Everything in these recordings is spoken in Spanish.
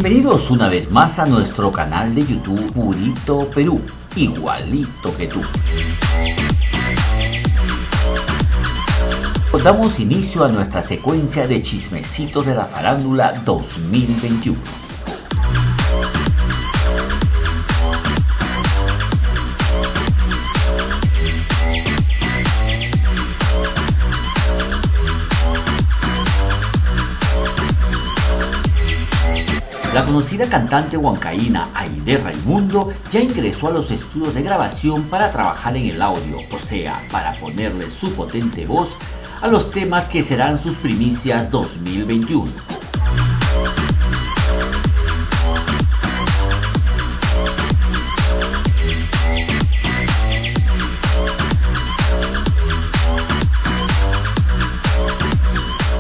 Bienvenidos una vez más a nuestro canal de YouTube Purito Perú, igualito que tú. Damos inicio a nuestra secuencia de chismecitos de la farándula 2021. La conocida cantante huancaína Aide Raimundo ya ingresó a los estudios de grabación para trabajar en el audio, o sea, para ponerle su potente voz a los temas que serán sus primicias 2021.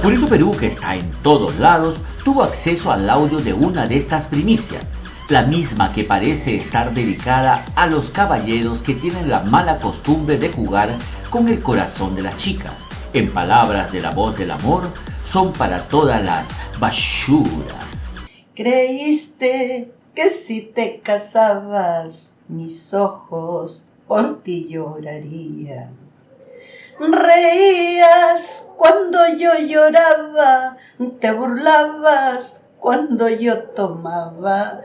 Purito Perú, que está en todos lados, tuvo acceso al audio de una de estas primicias, la misma que parece estar dedicada a los caballeros que tienen la mala costumbre de jugar con el corazón de las chicas. En palabras de la voz del amor, son para todas las bashuras. Creíste que si te casabas, mis ojos por ti llorarían. Reías cuando yo lloraba, te burlabas cuando yo tomaba.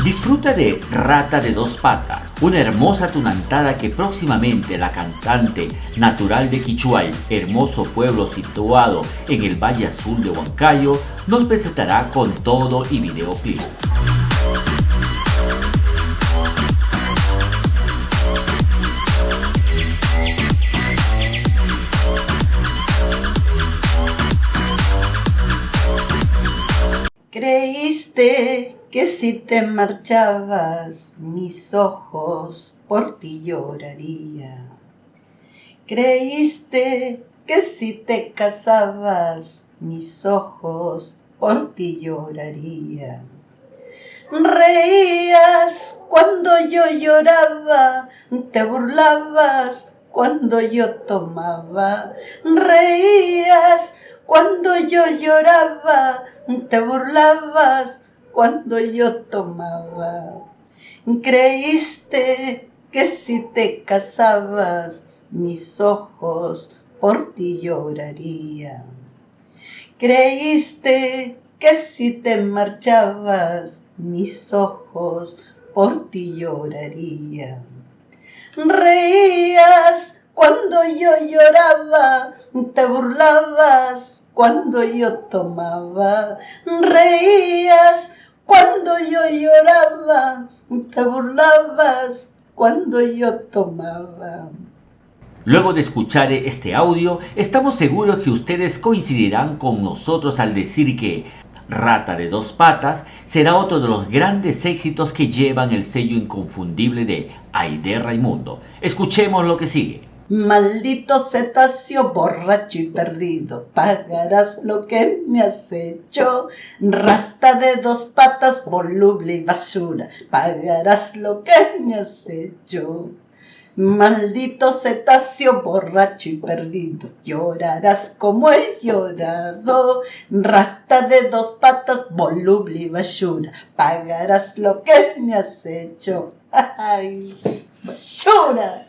Disfruta de Rata de Dos Patas, una hermosa tunantada que próximamente la cantante natural de Quichuay, hermoso pueblo situado en el Valle Azul de Huancayo, nos presentará con todo y videoclip. Creíste que si te marchabas, mis ojos por ti llorarían. Creíste que si te casabas, mis ojos por ti llorarían. Reías cuando yo lloraba, te burlabas cuando yo tomaba. Reías cuando yo lloraba, te burlabas cuando yo tomaba. Creíste que si te casabas, mis ojos por ti llorarían. Creíste que si te marchabas, mis ojos por ti llorarían. Reías cuando yo lloraba, te burlabas cuando yo tomaba. Reías cuando yo lloraba, te burlabas cuando yo tomaba. Luego de escuchar este audio, estamos seguros que ustedes coincidirán con nosotros al decir que Rata de Dos Patas será otro de los grandes éxitos que llevan el sello inconfundible de Aide Raimundo. Escuchemos lo que sigue. Maldito cetáceo borracho y perdido, pagarás lo que me has hecho. Rata de dos patas, voluble y basura, pagarás lo que me has hecho. Maldito cetáceo borracho y perdido, llorarás como he llorado. Rata de dos patas, voluble y basura, pagarás lo que me has hecho. ¡Ay, basura!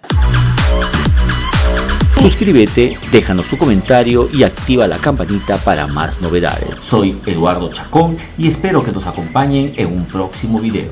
Suscríbete, déjanos tu comentario y activa la campanita para más novedades. Soy Eduardo Chacón y espero que nos acompañen en un próximo video.